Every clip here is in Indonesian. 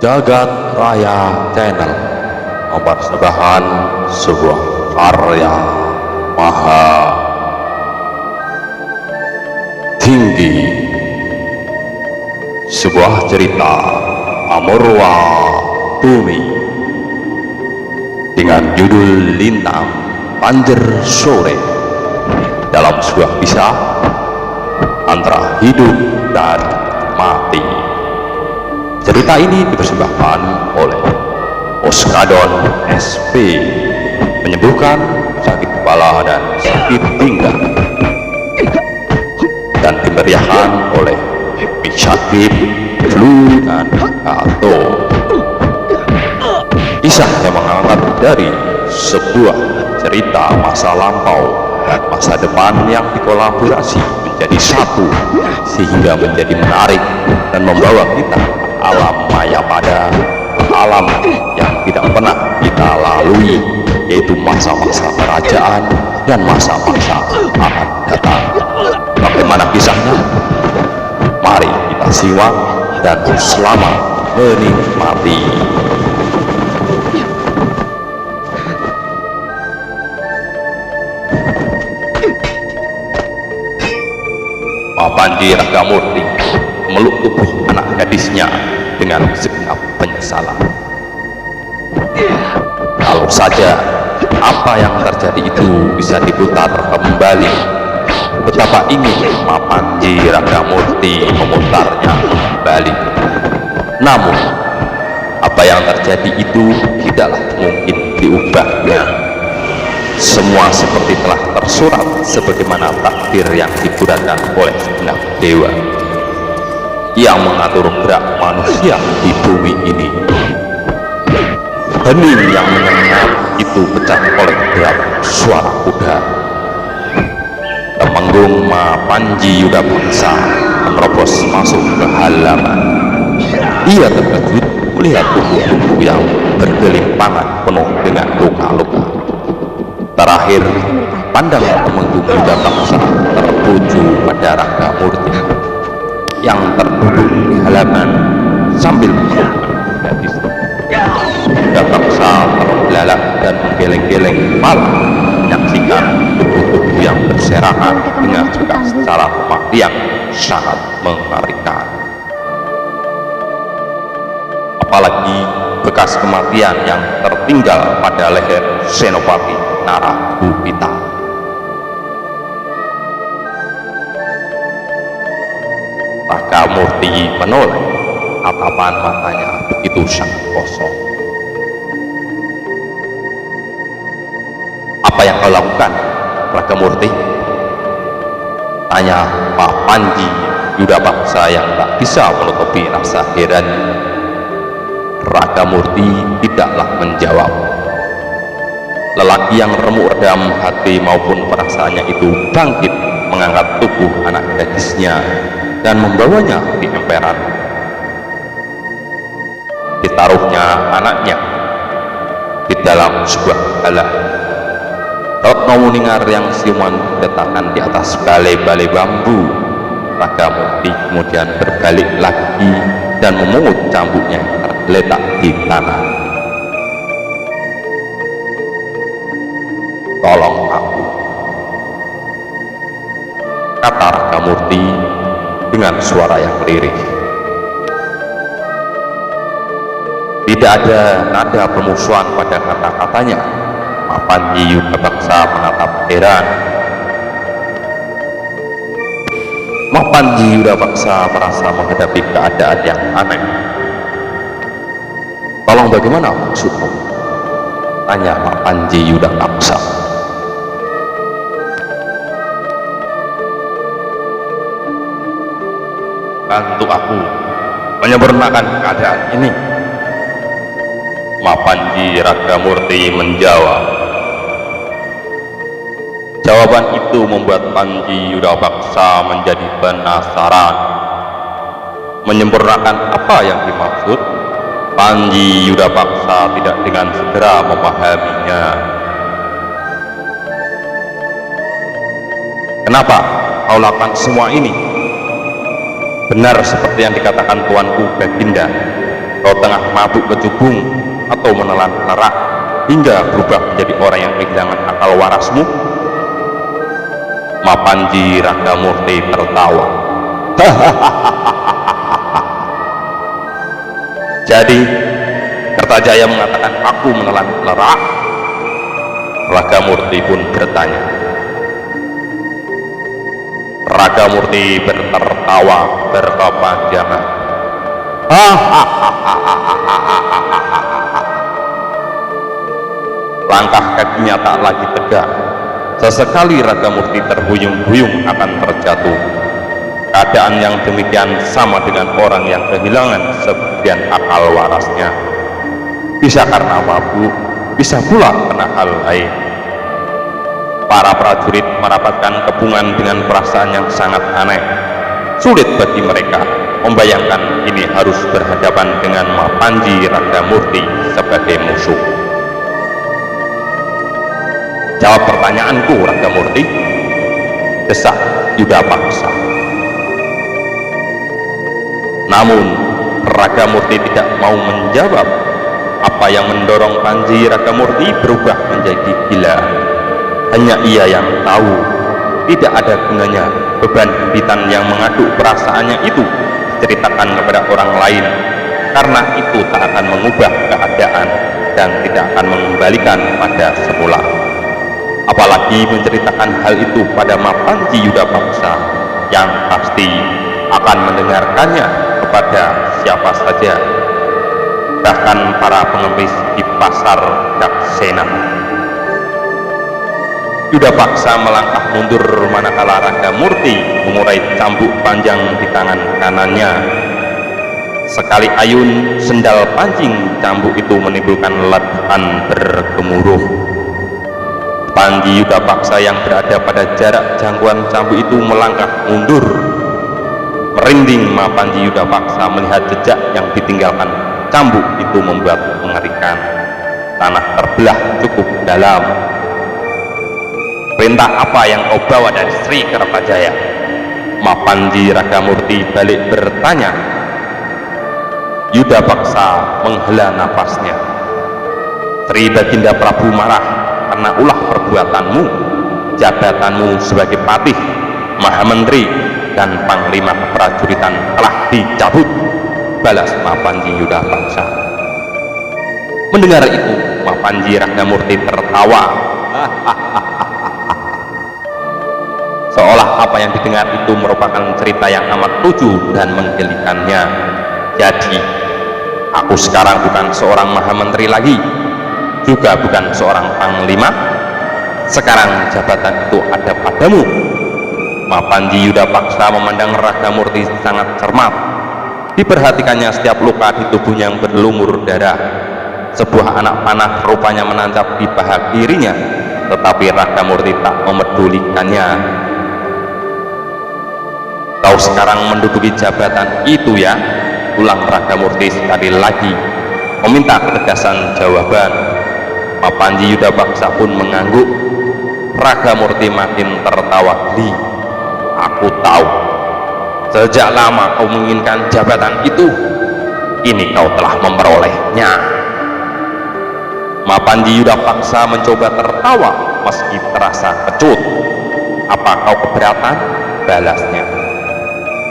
Jagat Raya Channel mempersembahkan sebuah karya maha tinggi, sebuah cerita Amurwa Bumi dengan judul Lintang Panjer Sore, dalam sebuah kisah antara hidup dan mati. Cerita ini dipersembahkan oleh Oskadon SP, menyembuhkan sakit kepala dan sakit pinggang, dan dimeriahkan oleh Happy Syakib, Flu, dan Kato. Kisah yang mengangkat dari sebuah cerita masa lampau dan masa depan yang dikolaborasi menjadi satu, sehingga menjadi menarik dan membawa kita alam maya pada alam yang tidak pernah kita lalui, yaitu masa-masa kerajaan dan masa-masa akan datang. Bagaimana kisahnya? Mari kita simak dan selamat menikmati. Panji Ragamurti memeluk tubuh anak gadisnya dengan segenap penyesalan. Kalau saja apa yang terjadi itu bisa diputar kembali, betapa ingin Panji Ragamurti memutarnya kembali. Namun apa yang terjadi itu tidaklah mungkin diubahnya. Semua seperti telah tersurat sebagaimana takdir yang digunakan oleh segenap dewa yang mengatur gerak manusia di bumi ini. Hening yang menyengat itu pecah oleh derap suara kuda. Temenggung Panji Yudabangsa menerobos masuk ke halaman. Ia terkejut melihat tubuh-tubuh yang bergelimpangan penuh dengan luka-luka. Terakhir, pandangan Temenggung Yudabangsa tertuju pada Ragamurti yang terduduk di halaman sambil memeluk gadis. Yudabangsa terbelalak dan menggeleng-geleng kepala menyaksikan tubuh-tubuh yang berserakan dengan bekas secara rumah yang sangat mengerikan. Apalagi bekas kematian yang tertinggal pada leher Senopati Naragupita. Ragamurti menoleh, tatapan matanya begitu sangat kosong. Apa yang kau lakukan, Ragamurti? Tanya Pak Panji Yudabangsa yang tak bisa menutupi rasa heran. Ragamurti tidaklah menjawab. Lelaki yang remuk redam hati maupun perasaannya itu bangkit mengangkat tubuh anak gadisnya dan membawanya di emperan. Ditaruhnya anaknya di dalam sebuah gala. Retno Muningar yang siuman diletakkan di atas balai-balai bambu. Ragamurti kemudian berbalik lagi dan memungut cambuknya yang tergeletak di tanah. Tolong aku, kata Ragamurti dengan suara yang lirih. Tidak ada nada permusuhan pada kata-katanya. Panji Yudabangsa menatap heran. Panji Yudabangsa merasa menghadapi keadaan yang aneh. Tolong, bagaimana maksudmu? Tanya Panji Yudabangsa. Bantu aku menyempurnakan keadaan ini, Panji Ragamurti menjawab. Jawaban itu membuat Panji Yudabangsa menjadi penasaran. Menyempurnakan apa yang dimaksud? Panji Yudabangsa tidak dengan segera memahaminya. Kenapa kau lakukan semua ini? Benar seperti yang dikatakan tuanku Baginda, Kau tengah mabuk kecubung atau menelan lerak hingga berubah menjadi orang yang kehilangan akal warasmu? Mapanji Ragamurti tertawa. Jadi Kertajaya mengatakan aku menelan lerak? Ragamurti pun bertanya. Ragamurti bertertawa berkepanjangan. Langkah kakinya tak lagi tegak. Sesekali Ragamurti terhuyung-huyung akan terjatuh. Keadaan yang demikian sama dengan orang yang kehilangan sebagian akal warasnya. Bisa karena mabuk, bisa pula karena hal lain. Para prajurit merapatkan kepungan dengan perasaan yang sangat aneh. Sulit bagi mereka membayangkan ini harus berhadapan dengan Mapanji Ragamurti sebagai musuh. Jawab pertanyaanku, Ragamurti, desak Yudapaksa. Namun Ragamurti tidak mau menjawab. Apa yang mendorong Panji Ragamurti berubah menjadi gila? Hanya ia yang tahu. Tidak ada gunanya beban himpitan yang mengaduk perasaannya itu diceritakan kepada orang lain, karena itu tak akan mengubah keadaan dan tidak akan mengembalikan pada semula. Apalagi menceritakan hal itu pada Mapanji Yudapaksa yang pasti akan mendengarkannya kepada siapa saja, bahkan para pengemis di pasar Daksena. Yudapaksa melangkah mundur manakala Ragamurti mengurai cambuk panjang di tangan kanannya. Sekali ayun sendal pancing cambuk itu menimbulkan ledakan bergemuruh. Panji Yudapaksa yang berada pada jarak jangkauan cambuk itu melangkah mundur. Merinding Mapanji Yudapaksa melihat jejak yang ditinggalkan cambuk itu membuat mengerikan. Tanah terbelah cukup dalam. Perintah apa yang kau bawa dari Sri Kertajaya? Mapanji Ragamurti balik bertanya. Yudapaksa menghela napasnya. Sri Baginda Prabu marah karena ulah perbuatanmu. Jabatanmu sebagai patih, Mahamentri, dan Panglima Keprajuritan telah dicabut, balas Mapanji Yudapaksa. Mendengar itu, Mapanji Ragamurti tertawa. Seolah apa yang didengar itu merupakan cerita yang amat lucu dan menggelikannya. Jadi, aku sekarang bukan seorang Mahamentri lagi, juga bukan seorang Panglima. Sekarang jabatan itu ada padamu. Mapanji Yudapaksa memandang Ragamurti sangat cermat. Diperhatikannya setiap luka di tubuhnya yang berlumur darah. Sebuah anak panah rupanya menancap di paha kirinya, tetapi Ragamurti tak memedulikannya. Kau sekarang menduduki jabatan itu ya? Ulang Ragamurti sekali lagi, meminta ketegasan jawaban. Mapanji Yudapaksa pun mengangguk. Ragamurti makin tertawa geli. Aku tahu, sejak lama kau menginginkan jabatan itu. Ini kau telah memperolehnya. Mapanji Yudapaksa mencoba tertawa meski terasa kecut. Apa kau keberatan? Balasnya.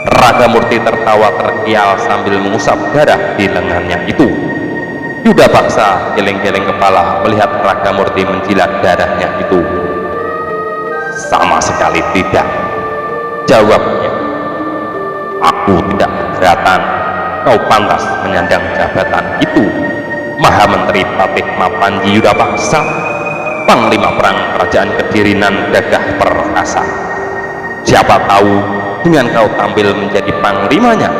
Ragamurti tertawa terkial sambil mengusap darah di lengannya itu. Yudapaksa geleng-geleng kepala melihat Ragamurti menjilat darahnya itu. Sama sekali tidak, jawabnya. Aku tidak keberatan. Kau pantas menyandang jabatan itu. Mahamentri Patih Mapanji Yudapaksa, Panglima Perang Kerajaan Kedirinan Gagah Perkasa. Siapa tahu dengan kau tampil menjadi panglimanya,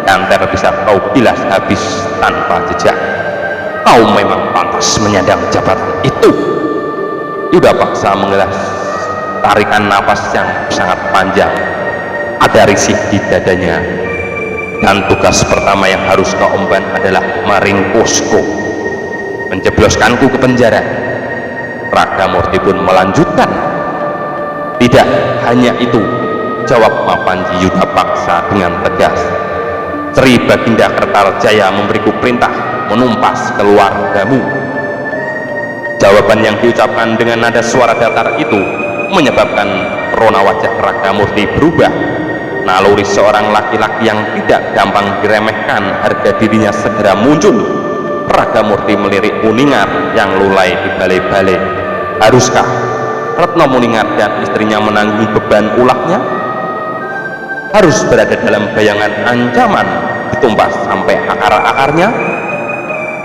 Ganter bisa kau bilas habis tanpa jejak. Kau memang pantas menyandang jabatan itu. Yudapaksa menghela tarikan napas yang sangat panjang. Ada risih di dadanya. Dan tugas pertama yang harus kau emban adalah meringkusku, menjebloskanku ke penjara. Ragamurti pun melanjutkan. Tidak hanya itu, jawab Mapanji Yudapaksa dengan tegas. Sri Baginda Kertajaya memberiku perintah menumpas keluargamu. Jawaban yang diucapkan dengan nada suara datar itu menyebabkan rona wajah Ragamurti berubah. Naluri seorang laki-laki yang tidak gampang diremehkan harga dirinya segera muncul. Ragamurti melirik Muningar yang lulai di balai-balai. Haruskah Retno Muningar dan istrinya menanggung beban ulahnya? Harus berada dalam bayangan ancaman ditumpas sampai akar-akarnya?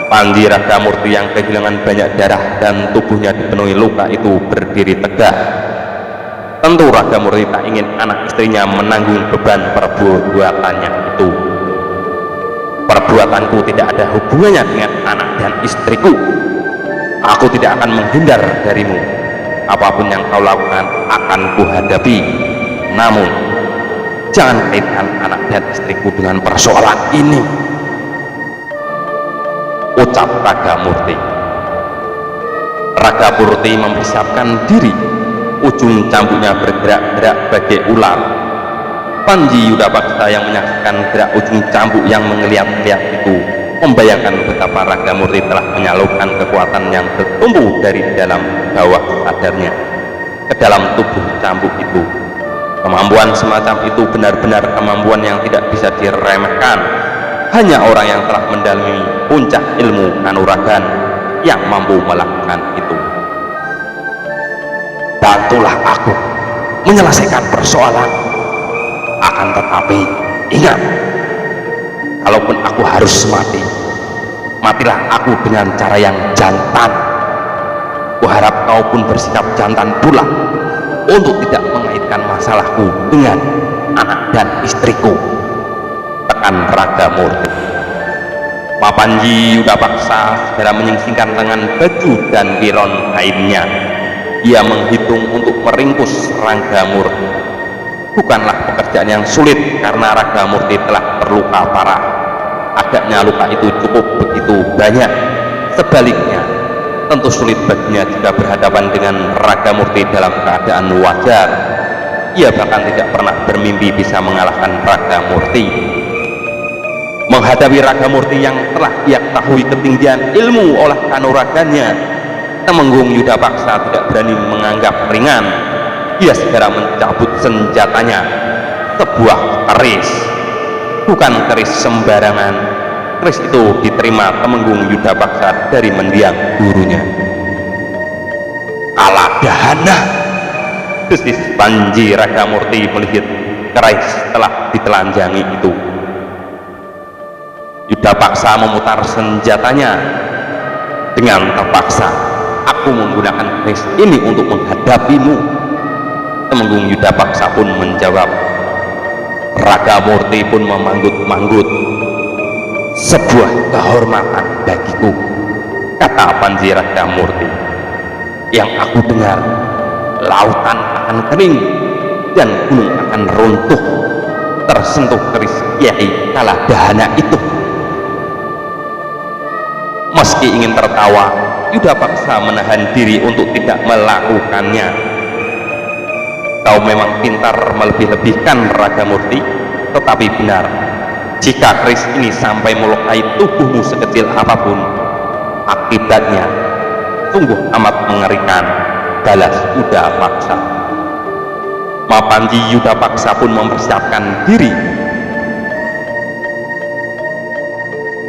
Panji Ragamurti yang kehilangan banyak darah dan tubuhnya dipenuhi luka itu berdiri tegak. Tentu Ragamurti tak ingin anak istrinya menanggung beban perbuatannya itu. Perbuatanku tidak ada hubungannya dengan anak dan istriku. Aku tidak akan menghindar darimu. Apapun yang kau lakukan akan kuhadapi. Namun jangan kaitkan anak dan istriku dengan persoalan ini, ucap Ragamurti. Ragamurti mempersiapkan diri. Ujung cambuknya bergerak-gerak bagai ular. Panji Yudapaksa yang menyaksikan gerak ujung cambuk yang mengeliat-liat itu membayangkan betapa Ragamurti telah menyalurkan kekuatan yang bertumbuh dari dalam bawah sadarnya ke dalam tubuh cambuk itu. Kemampuan semacam itu benar-benar kemampuan yang tidak bisa diremehkan. Hanya orang yang telah mendalami puncak ilmu kanuragan yang mampu melakukan itu. Bantulah aku menyelesaikan persoalan. Akan tetapi ingat, kalaupun aku harus mati, matilah aku dengan cara yang jantan. Kuharap kau pun bersikap jantan pula untuk tidak mengaitkan masalahku dengan anak dan istriku, tekan Ragamurti. Panji Yudapaksa segera menyingsingkan tangan baju dan piron kainnya. Ia menghitung untuk meringkus Ragamurti. Bukanlah pekerjaan yang sulit karena Ragamurti telah terluka parah. Agaknya luka itu cukup begitu banyak. Sebaliknya, tentu sulit baginya jika berhadapan dengan Ragamurti dalam keadaan wajar. Ia bahkan tidak pernah bermimpi bisa mengalahkan Ragamurti. Menghadapi Ragamurti yang telah ia ketahui ketinggian ilmu olah kanuragannya, Temenggung Yudapaksa tidak berani menganggap ringan. Ia segera mencabut senjatanya, sebuah keris. Bukan keris sembarangan. Keris itu diterima Temenggung Yudapaksa dari mendiang gurunya. Kaladahana, desis Panji Ragamurti melihat keris telah ditelanjangi itu. Yudapaksa memutar senjatanya. Dengan terpaksa aku menggunakan keris ini untuk menghadapimu. Temenggung Yudapaksa pun menjawab. Ragamurti pun memanggut-manggut. Sebuah kehormatan bagiku, kata Panji Ragamurti. Yang aku dengar, lautan akan kering dan gunung akan runtuh tersentuh keris Kiai Kaladahana itu. Meski ingin tertawa, Yudapaksa menahan diri untuk tidak melakukannya. Kau memang pintar melebih-lebihkan Ragamurti, tetapi benar, jika keris ini sampai melukai tubuhmu sekecil apapun, akibatnya sungguh amat mengerikan, balas Yudapaksa. Panji Yudapaksa pun mempersiapkan diri.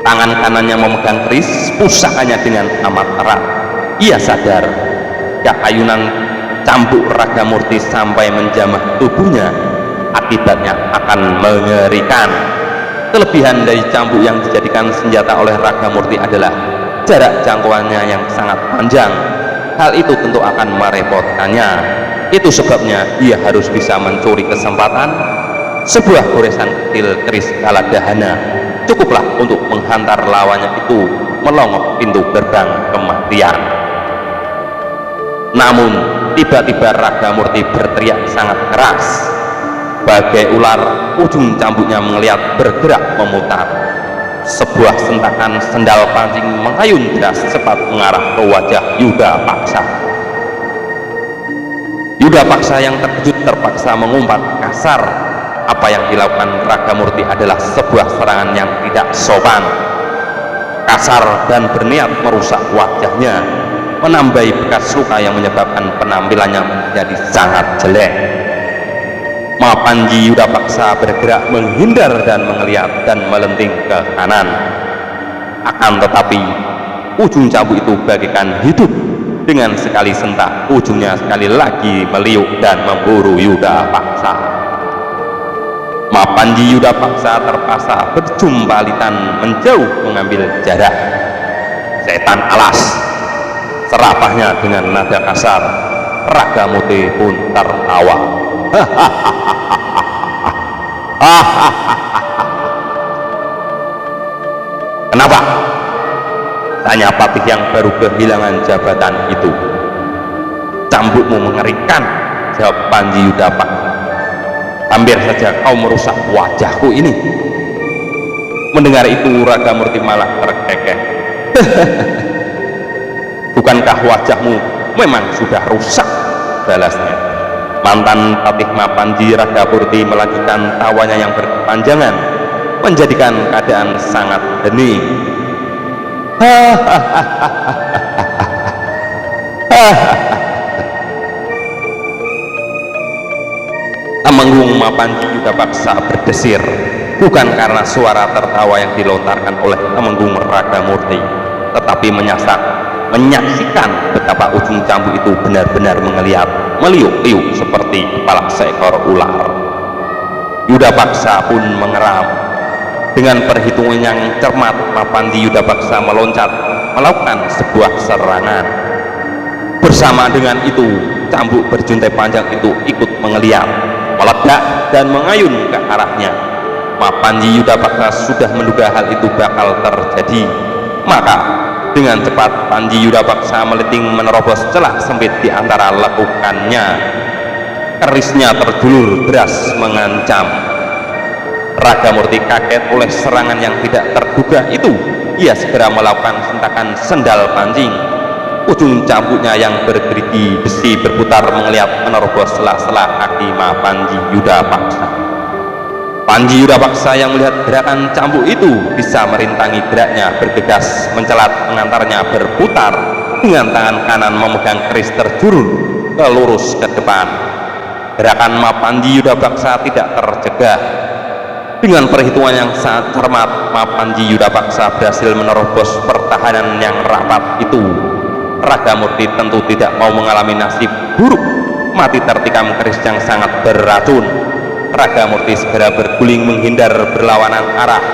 Tangan kanannya memegang keris, pusakanya dengan amat erat. Ia sadar jika ayunan cambuk Ragamurti sampai menjamah tubuhnya, akibatnya akan mengerikan. Kelebihan dari cambuk yang dijadikan senjata oleh Ragamurti adalah jarak jangkauannya yang sangat panjang. Hal itu tentu akan merepotkannya. Itu sebabnya ia harus bisa mencuri kesempatan. Sebuah goresan kecil keris Kaladahana cukuplah untuk menghantar lawannya itu melongok pintu gerbang kematian. Namun tiba-tiba Ragamurti berteriak sangat keras. Bagai ular, ujung cambuknya mengeliat bergerak memutar. Sebuah sentakan sendal pancing mengayun deras cepat mengarah ke wajah Yudapaksa. Yudapaksa yang terkejut terpaksa mengumpat kasar. apa yang dilakukan Ragamurti adalah sebuah serangan yang tidak sopan, kasar, dan berniat merusak wajahnya, menambahi bekas luka yang menyebabkan penampilannya menjadi sangat jelek. Mapanji Yudapaksa bergerak menghindar dan mengeliat dan melenting ke kanan. Akan tetapi ujung cambuk itu bagaikan hidup. Dengan sekali sentak, ujungnya sekali lagi meliuk dan memburu Yudapaksa. Mapanji Yudapaksa terpaksa berjumpalitan menjauh mengambil jarak. Setan alas, serapahnya dengan nada kasar. Ragamurti pun tertawa. Kenapa? Tanya Patih yang baru kehilangan jabatan itu. Cambukmu mengerikan, jawab Panji Yudapaksa. Hampir saja kau merusak wajahku ini. Mendengar itu Ragamurti malah terkekeh. Bukankah wajahmu memang sudah rusak? Balasnya. Mantan Patih Mapanji Ragamurti melanjutkan tawanya yang berkepanjangan, menjadikan keadaan sangat hening. Temenggung Mapanji Yudapaksa berdesir, bukan karena suara tertawa yang dilontarkan oleh Temenggung Ragamurti, tetapi menyaksikan betapa ujung cambuk itu benar-benar mengeliat, meliuk-liuk seperti kepala seekor ular. Yudapaksa pun mengeram. Dengan perhitungan yang cermat, Mapanji Yudapaksa meloncat melakukan sebuah serangan. Bersama dengan itu, cambuk berjuntai panjang itu ikut mengeliat, meledak dan mengayun ke arahnya. Mapanji Yudapaksa sudah menduga hal itu bakal terjadi. Maka dengan cepat Panji Yudapaksa meleting menerobos celah sempit di antara lekukannya. Kerisnya terjulur deras mengancam. Ragamurti kaget oleh serangan yang tidak terduga itu. Ia segera melakukan sentakan sendal pancing. Ujung cambuknya yang bergerigi besi berputar mengeliat menerobos sela-sela kaki Mapanji Yudapaksa. Panji Yudapaksa yang melihat gerakan cambuk itu bisa merintangi geraknya, bergegas mencelat mengantarnya berputar, dengan tangan kanan memegang keris terjulur ke lurus ke depan. Gerakan Mapanji Yudapaksa tidak tercegah. Dengan perhitungan yang sangat cermat, Mapanji Yudapaksa berhasil menerobos pertahanan yang rapat itu. Ragamurti tentu tidak mau mengalami nasib buruk, mati tertikam keris yang sangat beracun. Ragamurti segera berguling menghindar berlawanan arah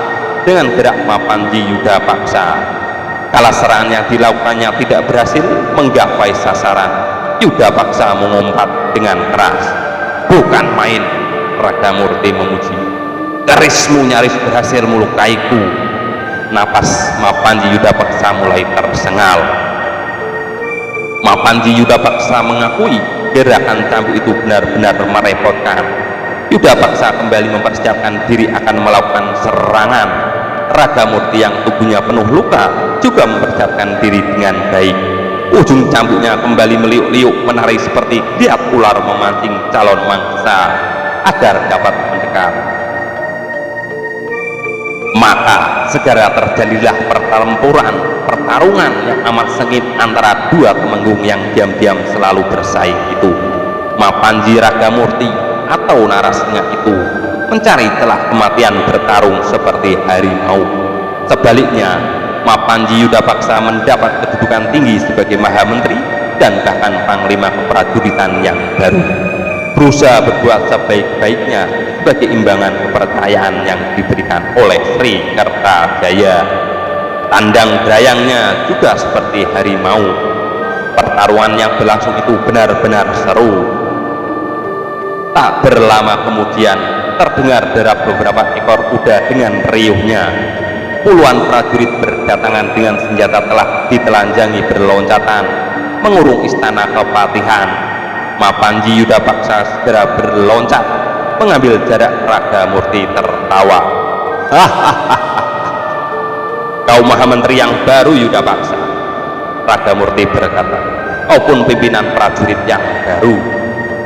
dengan gerak Mapanji Yudapaksa. Kala serangan yang dilakukannya tidak berhasil menggapai sasaran, Yudapaksa mengumpat dengan keras. Bukan main, Ragamurti memuji. Kerismu nyaris berhasil melukaiku. Napas Mapanji Yudapaksa mulai tersengal. Mapanji Yudapaksa mengakui gerakan cambuk itu benar-benar merepotkan. Yudapaksa kembali mempersiapkan diri akan melakukan serangan. Ragamurti yang tubuhnya penuh luka juga mempersiapkan diri dengan baik. Ujung cambuknya kembali meliuk-liuk menari seperti giat ular memancing calon mangsa agar dapat mendekat. Maka segera terjadilah pertarungan yang amat sengit antara dua temenggung yang diam-diam selalu bersaing itu. Mapanji Ragamurti atau narasnya itu mencari celah kematian bertarung seperti harimau. Sebaliknya, Mapanji Yudapaksa mendapat kedudukan tinggi sebagai Mahamentri dan bahkan Panglima Keprajuritan yang baru, berusaha berbuat sebaik-baiknya sebagai imbangan kepercayaan yang diberikan oleh Sri Kertajaya. Tandang berayangnya juga seperti harimau. Pertarungan yang berlangsung itu benar-benar seru. Tak berlama kemudian terdengar derap beberapa ekor kuda dengan riuhnya. Puluhan prajurit berdatangan dengan senjata telah ditelanjangi berloncatan mengurung istana kepatihan. Mapanji Yudapaksa segera berloncat mengambil jarak. Ragamurti tertawa. Kau Mahamentri yang baru Yudapaksa, Ragamurti berkata. Kau pun pimpinan prajurit yang baru,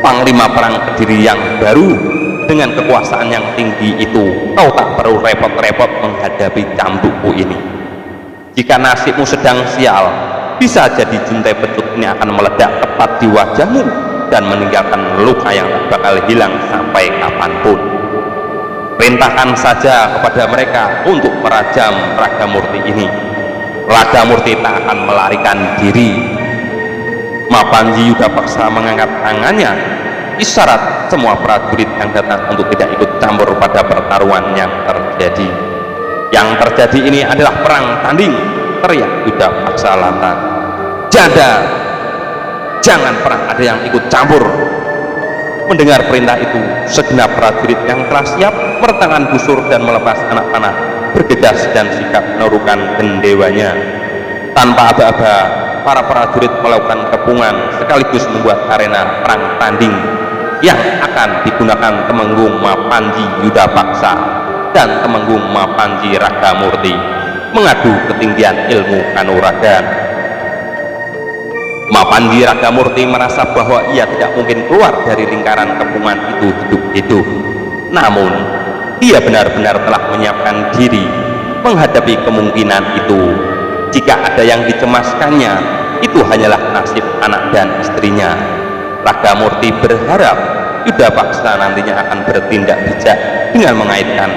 Panglima perang Kediri yang baru, dengan kekuasaan yang tinggi itu, kau tak perlu repot-repot menghadapi cambukku ini. Jika nasibmu sedang sial, bisa jadi juntai pecut ini akan meledak tepat di wajahmu dan meninggalkan luka yang tak bakal hilang sampai kapanpun. Perintahkan saja kepada mereka untuk merajam Ragamurti ini. Ragamurti tak akan melarikan diri. Mapanji Yudapaksa mengangkat tangannya, isyarat semua prajurit yang datang untuk tidak ikut campur pada pertarungan yang terjadi. Yang terjadi ini adalah perang tanding, teriak Yudapaksa lantang. Janda, jangan pernah ada yang ikut campur. Mendengar perintah itu, segenap prajurit yang telah siap merentangkan busur dan melepas anak panah bergegas dan sikap menaruhkan gendewanya. Tanpa aba-aba, para prajurit melakukan kepungan sekaligus membuat arena perang tanding yang akan digunakan Temenggung Mapanji Yudapaksa dan Temenggung Mapanji Ragamurti mengadu ketinggian ilmu kanuragan. Mapanji Ragamurti merasa bahwa ia tidak mungkin keluar dari lingkaran kepungan itu hidup-hidup. Namun, ia benar-benar telah menyiapkan diri menghadapi kemungkinan itu. Jika ada yang dicemaskannya, itu hanyalah nasib anak dan istrinya. Ragamurti berharap Yudapaksa nantinya akan bertindak bijak dengan mengaitkan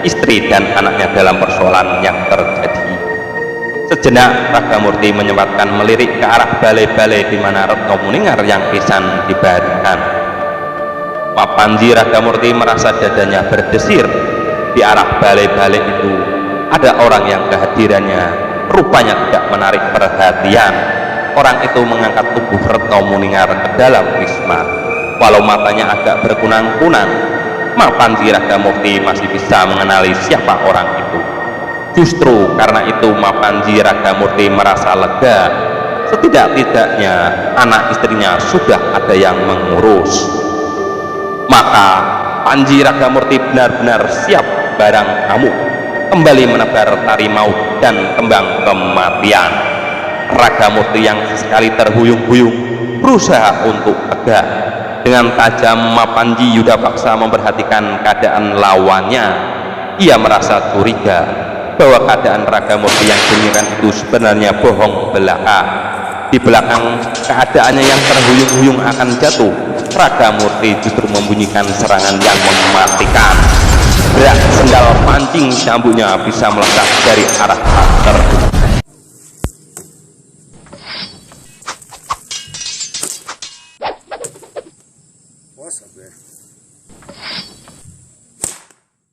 istri dan anaknya dalam persoalan yang terjadi. Sejenak Ragamurti menyempatkan melirik ke arah balai-balai di mana Retno Muningar yang pisan dibaringkan. Mapanji Ragamurti merasa dadanya berdesir. Di arah balai-balai itu ada orang yang kehadirannya rupanya tidak menarik perhatian. Orang itu mengangkat tubuh Retno Muningar ke dalam wisma. Walau matanya agak berkunang-kunang, Mapanji Ragamurti masih bisa mengenali siapa orang itu. Justru karena itu Mapanji Ragamurti merasa lega. Setidak-tidaknya anak istrinya sudah ada yang mengurus. Maka Panji Ragamurti benar-benar siap barang tamu, kembali menebar tari maut dan kembang kematian. Ragamurti yang sekali terhuyung-huyung berusaha untuk tegak. Dengan tajam Mapanji Yudapaksa memperhatikan keadaan lawannya. Ia merasa curiga bahwa keadaan Ragamurti yang demikian itu sebenarnya bohong belaka. Di belakang keadaannya yang terhuyung-huyung akan jatuh, Ragamurti justru membunyikan serangan yang mematikan. Gerak sendal pancing cambuknya bisa melekat dari arah tak terduga.